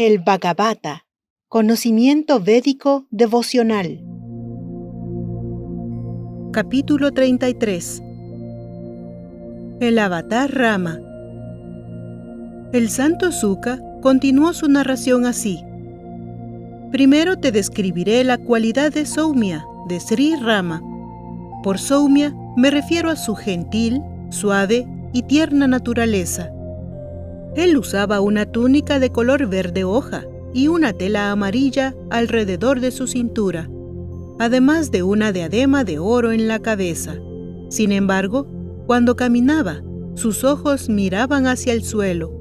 El Bhagavata, conocimiento védico devocional. Capítulo 33. El avatar Rama. El santo Suka continuó su narración así. Primero te describiré la cualidad de Soumya, de Sri Rama. Por Soumya me refiero a su gentil, suave y tierna naturaleza. Él usaba una túnica de color verde hoja y una tela amarilla alrededor de su cintura, además de una diadema de oro en la cabeza. Sin embargo, cuando caminaba, sus ojos miraban hacia el suelo,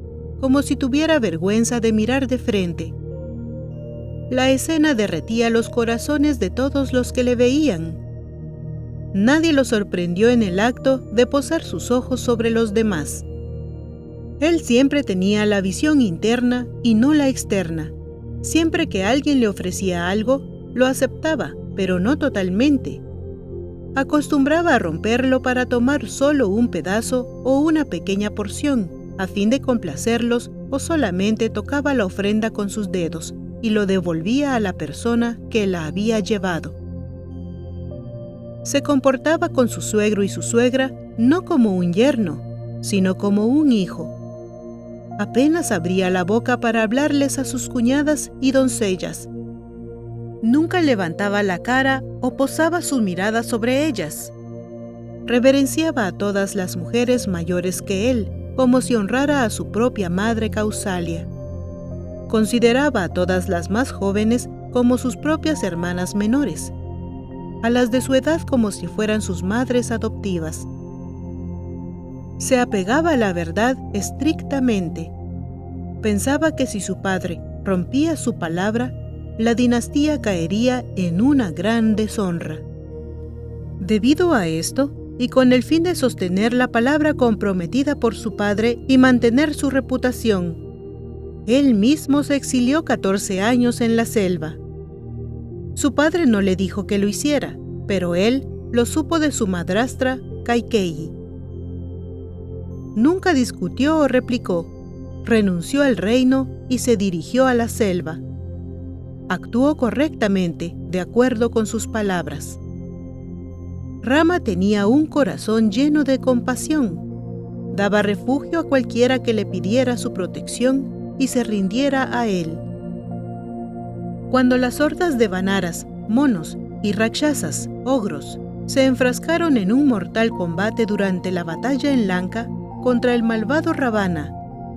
como si tuviera vergüenza de mirar de frente. La escena derretía los corazones de todos los que le veían. Nadie lo sorprendió en el acto de posar sus ojos sobre los demás. Él siempre tenía la visión interna y no la externa. Siempre que alguien le ofrecía algo, lo aceptaba, pero no totalmente. Acostumbraba a romperlo para tomar solo un pedazo o una pequeña porción, a fin de complacerlos, o solamente tocaba la ofrenda con sus dedos y lo devolvía a la persona que la había llevado. Se comportaba con su suegro y su suegra no como un yerno, sino como un hijo. Apenas abría la boca para hablarles a sus cuñadas y doncellas. Nunca levantaba la cara o posaba su mirada sobre ellas. Reverenciaba a todas las mujeres mayores que él, como si honrara a su propia madre Kausalya. Consideraba a todas las más jóvenes como sus propias hermanas menores, a las de su edad como si fueran sus madres adoptivas. Se apegaba a la verdad estrictamente. Pensaba que si su padre rompía su palabra, la dinastía caería en una gran deshonra. Debido a esto, y con el fin de sostener la palabra comprometida por su padre y mantener su reputación, él mismo se exilió 14 años en la selva. Su padre no le dijo que lo hiciera, pero él lo supo de su madrastra Kaikeyi. Nunca discutió o replicó, renunció al reino y se dirigió a la selva. Actuó correctamente, de acuerdo con sus palabras. Rama tenía un corazón lleno de compasión. Daba refugio a cualquiera que le pidiera su protección y se rindiera a él. Cuando las hordas de vanaras, monos y rakshasas, ogros, se enfrascaron en un mortal combate durante la batalla en Lanka contra el malvado Ravana,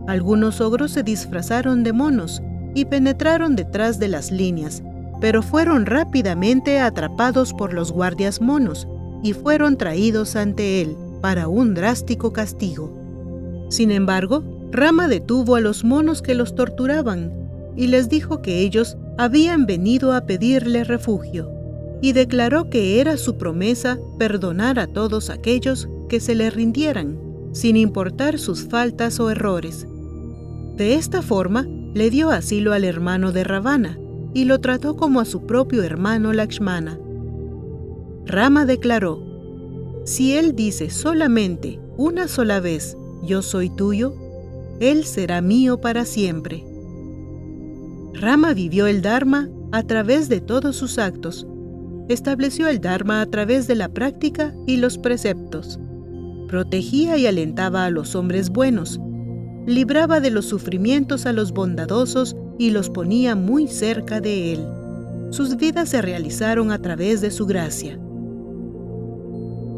algunos ogros se disfrazaron de monos y penetraron detrás de las líneas, pero fueron rápidamente atrapados por los guardias monos y fueron traídos ante él para un drástico castigo. Sin embargo, Rama detuvo a los monos que los torturaban y les dijo que ellos habían venido a pedirle refugio, y declaró que era su promesa perdonar a todos aquellos que se le rindieran, sin importar sus faltas o errores. De esta forma, le dio asilo al hermano de Ravana y lo trató como a su propio hermano Lakshmana. Rama declaró, si él dice solamente una sola vez, yo soy tuyo, él será mío para siempre. Rama vivió el Dharma a través de todos sus actos. Estableció el Dharma a través de la práctica y los preceptos. Protegía y alentaba a los hombres buenos. Libraba de los sufrimientos a los bondadosos y los ponía muy cerca de él. Sus vidas se realizaron a través de su gracia.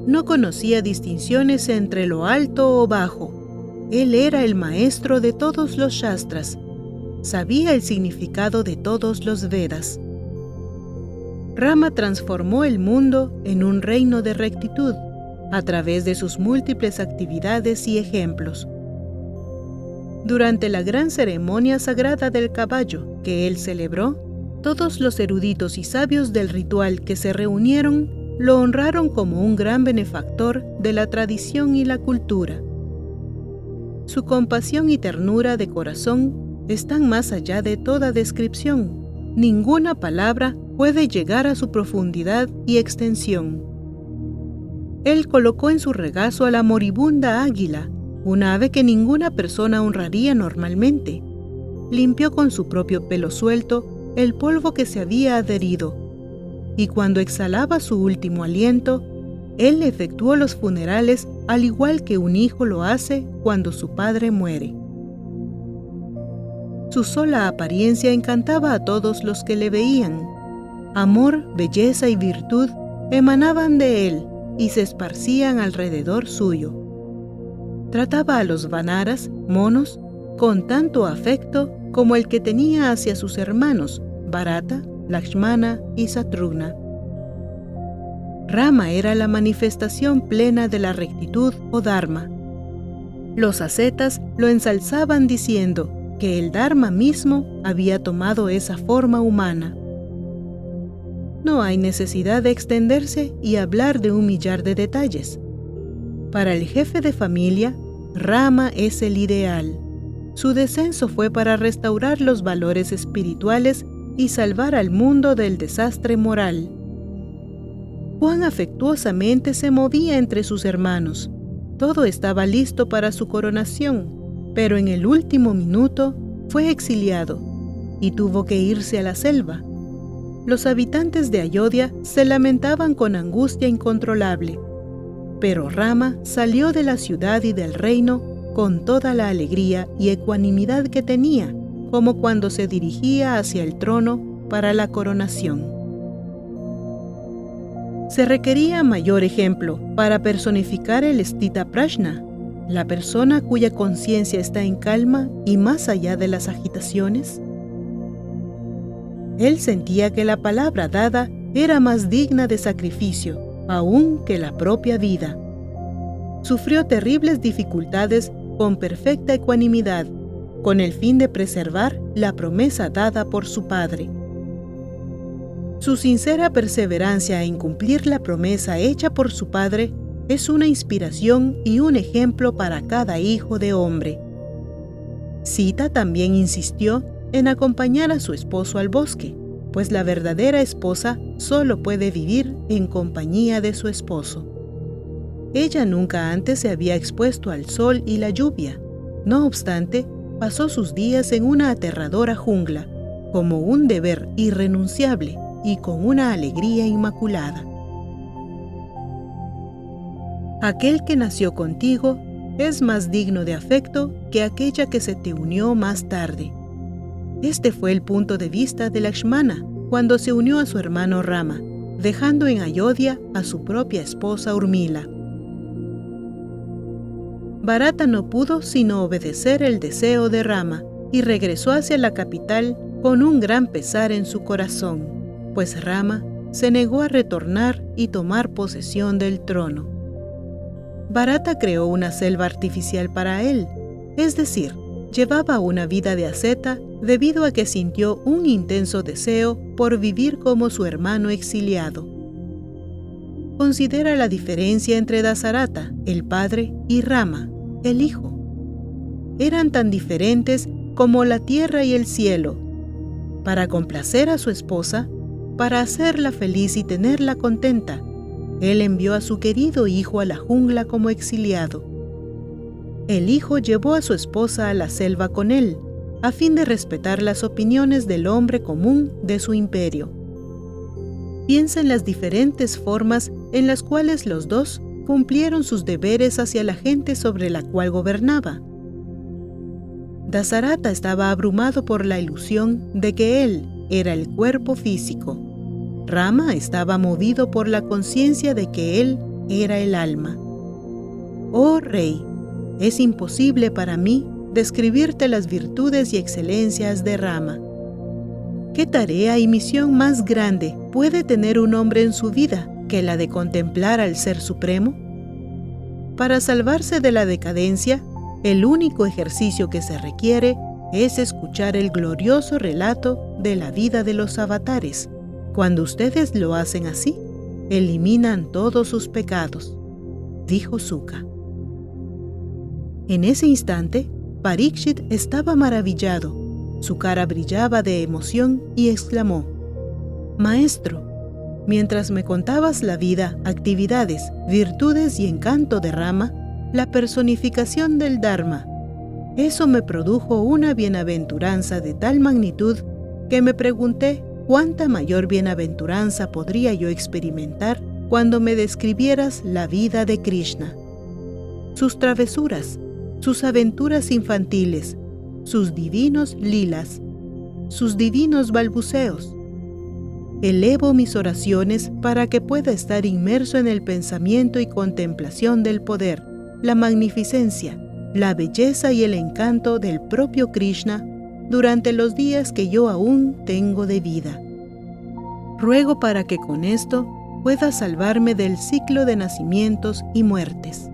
No conocía distinciones entre lo alto o bajo. Él era el maestro de todos los Shastras. Sabía el significado de todos los Vedas. Rama transformó el mundo en un reino de rectitud a través de sus múltiples actividades y ejemplos. Durante la gran ceremonia sagrada del caballo que él celebró, todos los eruditos y sabios del ritual que se reunieron lo honraron como un gran benefactor de la tradición y la cultura. Su compasión y ternura de corazón están más allá de toda descripción. Ninguna palabra puede llegar a su profundidad y extensión. Él colocó en su regazo a la moribunda águila, una ave que ninguna persona honraría normalmente. limpió con su propio pelo suelto el polvo que se había adherido, y cuando exhalaba su último aliento, él efectuó los funerales al igual que un hijo lo hace cuando su padre muere. Su sola apariencia encantaba a todos los que le veían. Amor, belleza y virtud emanaban de él y se esparcían alrededor suyo. Trataba a los vanaras, monos, con tanto afecto como el que tenía hacia sus hermanos, Bharata, Lakshmana y Satrughna. Rama era la manifestación plena de la rectitud o dharma. Los ascetas lo ensalzaban diciendo que el dharma mismo había tomado esa forma humana. No hay necesidad de extenderse y hablar de un millar de detalles. Para el jefe de familia, Rama es el ideal. Su descenso fue para restaurar los valores espirituales y salvar al mundo del desastre moral. Cuán afectuosamente se movía entre sus hermanos. Todo estaba listo para su coronación, pero en el último minuto fue exiliado y tuvo que irse a la selva. Los habitantes de Ayodhya se lamentaban con angustia incontrolable, pero Rama salió de la ciudad y del reino con toda la alegría y ecuanimidad que tenía, como cuando se dirigía hacia el trono para la coronación. Se requería mayor ejemplo para personificar el Sthita Prajna, la persona cuya conciencia está en calma y más allá de las agitaciones. Él sentía que la palabra dada era más digna de sacrificio, aún que la propia vida. Sufrió terribles dificultades con perfecta ecuanimidad, con el fin de preservar la promesa dada por su padre. Su sincera perseverancia en cumplir la promesa hecha por su padre es una inspiración y un ejemplo para cada hijo de hombre. Sita también insistió en acompañar a su esposo al bosque, pues la verdadera esposa solo puede vivir en compañía de su esposo. Ella nunca antes se había expuesto al sol y la lluvia. No obstante, pasó sus días en una aterradora jungla, como un deber irrenunciable y con una alegría inmaculada. Aquel que nació contigo es más digno de afecto que aquella que se te unió más tarde. Este fue el punto de vista de Lakshmana cuando se unió a su hermano Rama, dejando en Ayodhya a su propia esposa Urmila. Bharata no pudo sino obedecer el deseo de Rama y regresó hacia la capital con un gran pesar en su corazón, pues Rama se negó a retornar y tomar posesión del trono. Bharata creó una selva artificial para él, es decir, llevaba una vida de asceta debido a que sintió un intenso deseo por vivir como su hermano exiliado. Considera la diferencia entre Dasarata, el padre, y Rama, el hijo. Eran tan diferentes como la tierra y el cielo. Para complacer a su esposa, para hacerla feliz y tenerla contenta, él envió a su querido hijo a la jungla como exiliado. El hijo llevó a su esposa a la selva con él, a fin de respetar las opiniones del hombre común de su imperio. Piensa en las diferentes formas en las cuales los dos cumplieron sus deberes hacia la gente sobre la cual gobernaba. Dasarata estaba abrumado por la ilusión de que él era el cuerpo físico. Rama estaba movido por la conciencia de que él era el alma. Oh rey, es imposible para mí describirte las virtudes y excelencias de Rama. ¿Qué tarea y misión más grande puede tener un hombre en su vida que la de contemplar al Ser Supremo? Para salvarse de la decadencia, el único ejercicio que se requiere es escuchar el glorioso relato de la vida de los avatares. Cuando ustedes lo hacen así, eliminan todos sus pecados, dijo Suka. En ese instante, Parikshit estaba maravillado. Su cara brillaba de emoción y exclamó: «Maestro, mientras me contabas la vida, actividades, virtudes y encanto de Rama, la personificación del Dharma, Eso me produjo una bienaventuranza de tal magnitud que me pregunté cuánta mayor bienaventuranza podría yo experimentar cuando me describieras la vida de Krishna, sus travesuras, sus aventuras infantiles, sus divinos lilas, sus divinos balbuceos. Elevo mis oraciones para que pueda estar inmerso en el pensamiento y contemplación del poder, la magnificencia, la belleza y el encanto del propio Krishna durante los días que yo aún tengo de vida. Ruego para que con esto pueda salvarme del ciclo de nacimientos y muertes.